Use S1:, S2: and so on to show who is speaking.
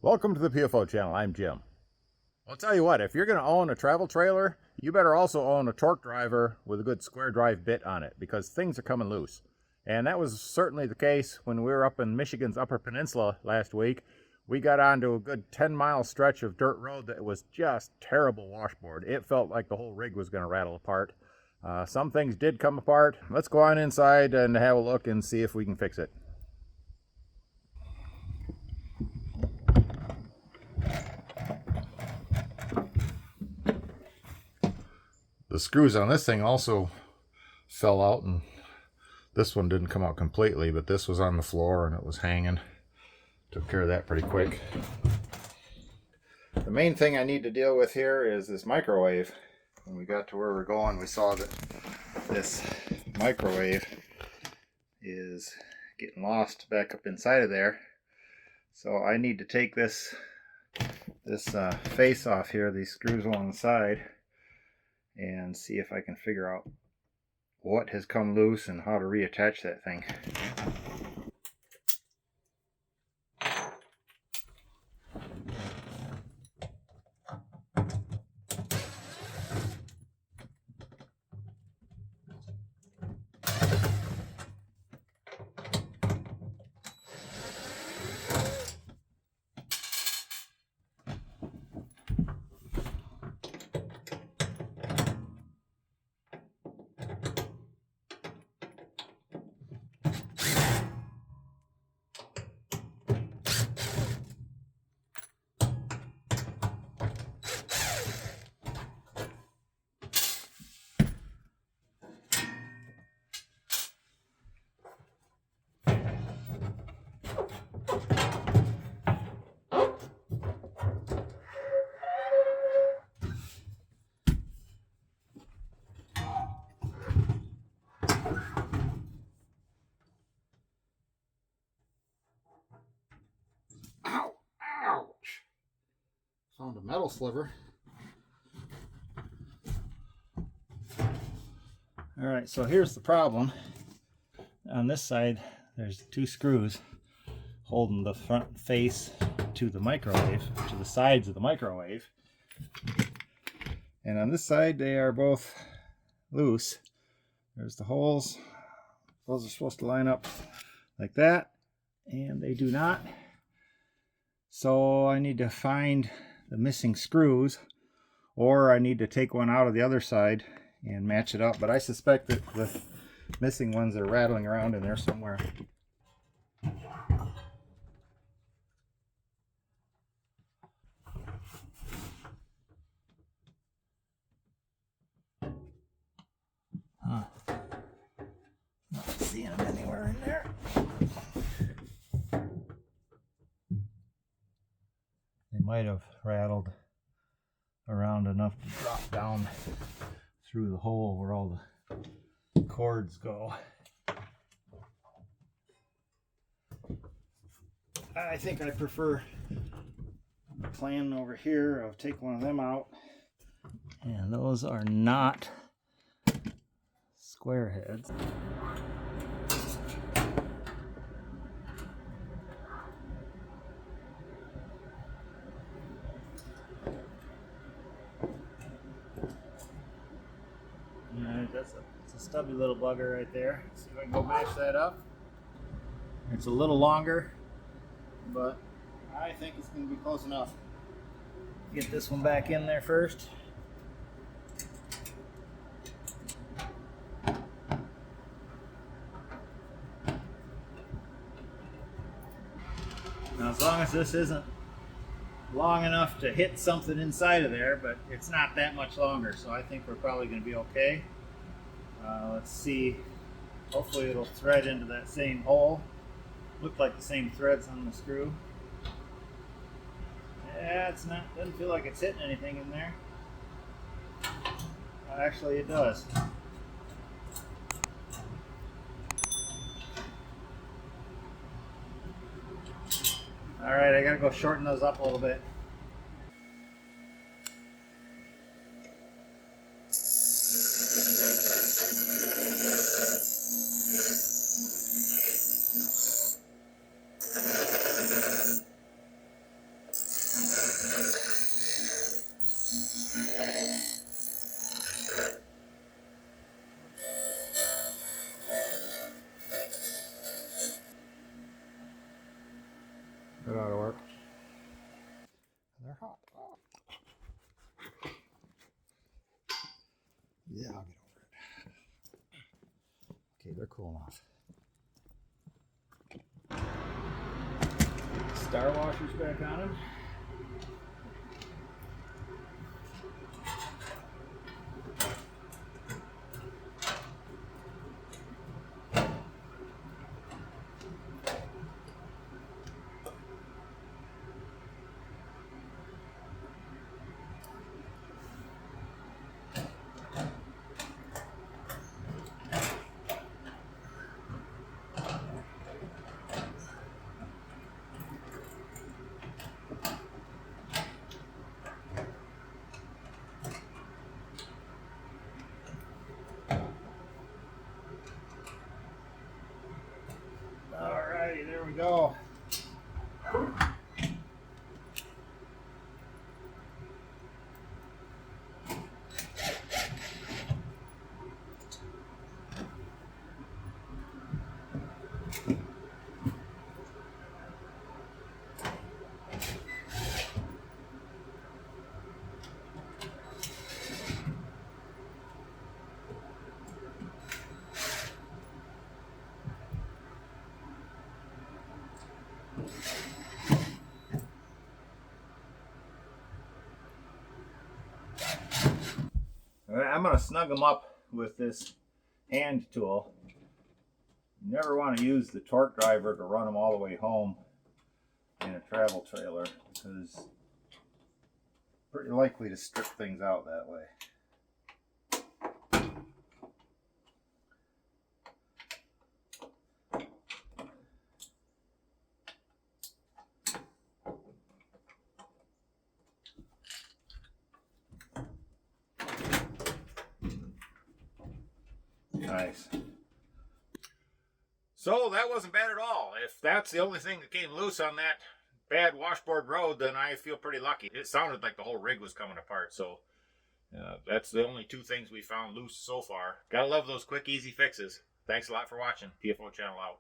S1: Welcome to the PFO channel. I'm Jim. I'll tell you what, if you're going to own a travel trailer, you better also own a torque driver with a good square drive bit on it, because things are coming loose. And that was certainly the case when we were up in Michigan's Upper Peninsula last week. We got onto a good 10-mile stretch of dirt road that was just terrible washboard. It felt like the whole rig was going to rattle apart. Some things did come apart. Let's go on inside and have a look and see if we can fix it. The screws on this thing also fell out, and this one didn't come out completely, but this was on the floor and it was hanging. Took care of that pretty quick. The main thing I need to deal with here is this microwave. When we got to where we're going, we saw that this microwave is getting lost back up inside of there. So I need to take this face off here, these screws along the side, and see if I can figure out what has come loose and how to reattach that thing. Found a metal sliver. Alright, so here's the problem. On this side, there's two screws holding the front face to the microwave, to the sides of the microwave. And on this side, they are both loose. There's the holes. Those are supposed to line up like that, and they do not. So I need to find the missing screws, or I need to take one out of the other side and match it up, but I suspect that the missing ones are rattling around in there somewhere. Not seeing them anywhere in there. They might have rattled around enough to drop down through the hole where all the cords go. I think I prefer the plan over here of take one of them out, and those are not square heads. That's a stubby little bugger right there. See if I can go match that up. It's a little longer, but I think it's going to be close enough. Get this one back in there first. Now, as long as this isn't long enough to hit something inside of there, but it's not that much longer, so I think we're probably going to be okay. Let's see, hopefully it'll thread into that same hole. Look like the same threads on the screw. Yeah, it's not, doesn't feel like it's hitting anything in there. Actually it does. Alright, I gotta go shorten those up a little bit. That ought to work. They're hot. Oh. Yeah, I'll get over it. Okay, they're cool enough. Star washers back on them. Alrighty, there we go. I'm going to snug them up with this hand tool. You never want to use the torque driver to run them all the way home in a travel trailer because it's pretty likely to strip things out that way. Nice. So that wasn't bad at all. If that's the only thing that came loose on that bad washboard road, then I feel pretty lucky. It sounded like the whole rig was coming apart. So that's the only two things we found loose so far. Gotta love those quick, easy fixes. Thanks a lot for watching. TFO channel out.